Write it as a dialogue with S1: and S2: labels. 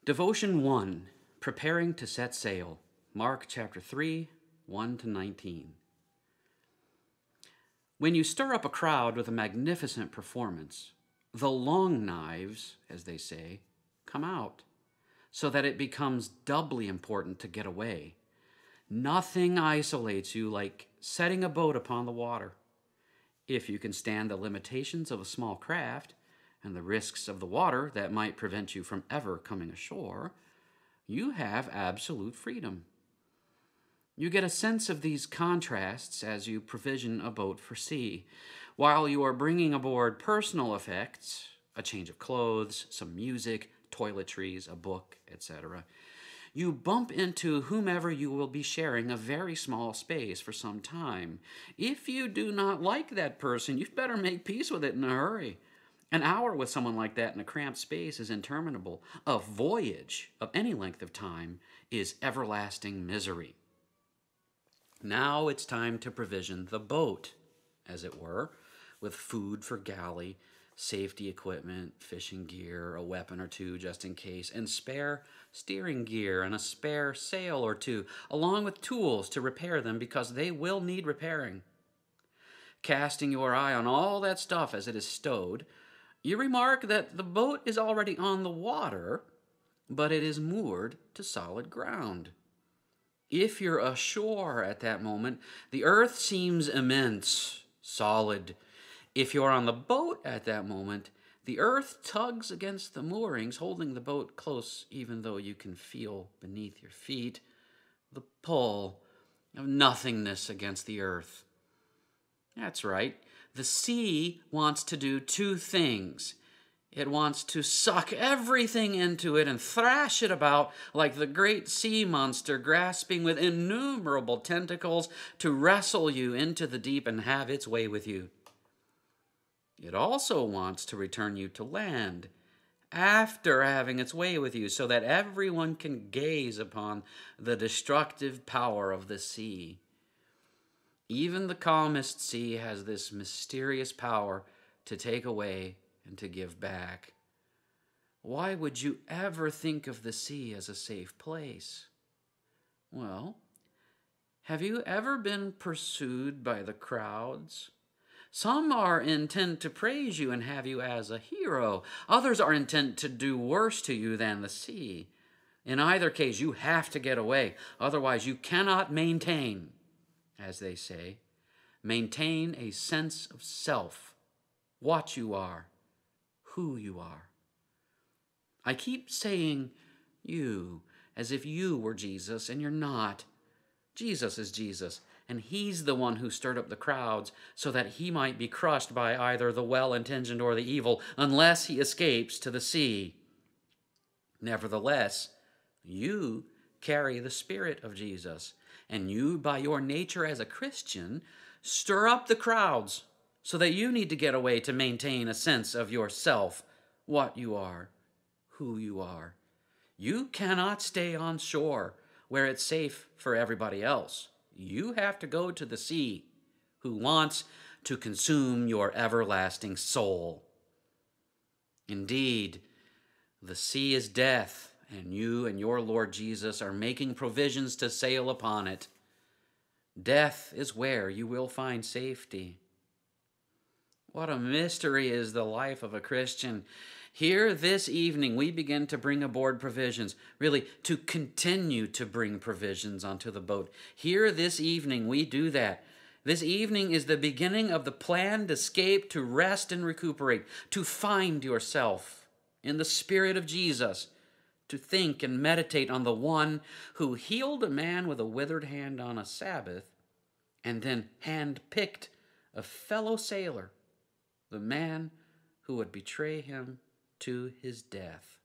S1: Devotion 1, Preparing to Set Sail, Mark chapter 3, 1 to 19. When you stir up a crowd with a magnificent performance, the long knives, as they say, come out, so that it becomes doubly important to get away. Nothing isolates you like setting a boat upon the water. If you can stand the limitations of a small craft, and the risks of the water that might prevent you from ever coming ashore, you have absolute freedom. You get a sense of these contrasts as you provision a boat for sea. While you are bringing aboard personal effects, a change of clothes, some music, toiletries, a book, etc., you bump into whomever you will be sharing a very small space for some time. If you do not like that person, you'd better make peace with it in a hurry. An hour with someone like that in a cramped space is interminable. A voyage of any length of time is everlasting misery. Now it's time to provision the boat, as it were, with food for galley, safety equipment, fishing gear, a weapon or two just in case, and spare steering gear and a spare sail or two, along with tools to repair them because they will need repairing. Casting your eye on all that stuff as it is stowed, you remark that the boat is already on the water, but it is moored to solid ground. If you're ashore at that moment, the earth seems immense, solid. If you're on the boat at that moment, the earth tugs against the moorings, holding the boat close even though you can feel beneath your feet the pull of nothingness against the earth. That's right. The sea wants to do two things. It wants to suck everything into it and thrash it about like the great sea monster grasping with innumerable tentacles to wrestle you into the deep and have its way with you. It also wants to return you to land after having its way with you so that everyone can gaze upon the destructive power of the sea. Even the calmest sea has this mysterious power to take away and to give back. Why would you ever think of the sea as a safe place? Well, have you ever been pursued by the crowds? Some are intent to praise you and have you as a hero. Others are intent to do worse to you than the sea. In either case, you have to get away. Otherwise, you cannot maintain, as they say, maintain a sense of self, what you are, who you are. I keep saying you, as if you were Jesus, and you're not. Jesus is Jesus, and he's the one who stirred up the crowds so that he might be crushed by either the well-intentioned or the evil, unless he escapes to the sea. Nevertheless, you carry the Spirit of Jesus, and you, by your nature as a Christian, stir up the crowds so that you need to get away to maintain a sense of yourself, what you are, who you are. You cannot stay on shore where it's safe for everybody else. You have to go to the sea, who wants to consume your everlasting soul. Indeed, the sea is death, and you and your Lord Jesus are making provisions to sail upon it. Death is where you will find safety. What a mystery is the life of a Christian. Here this evening we begin to bring aboard provisions, really to continue to bring provisions onto the boat. Here this evening we do that. This evening is the beginning of the planned escape to rest and recuperate, to find yourself in the Spirit of Jesus, to think and meditate on the one who healed a man with a withered hand on a Sabbath and then hand-picked a fellow sailor, the man who would betray him to his death.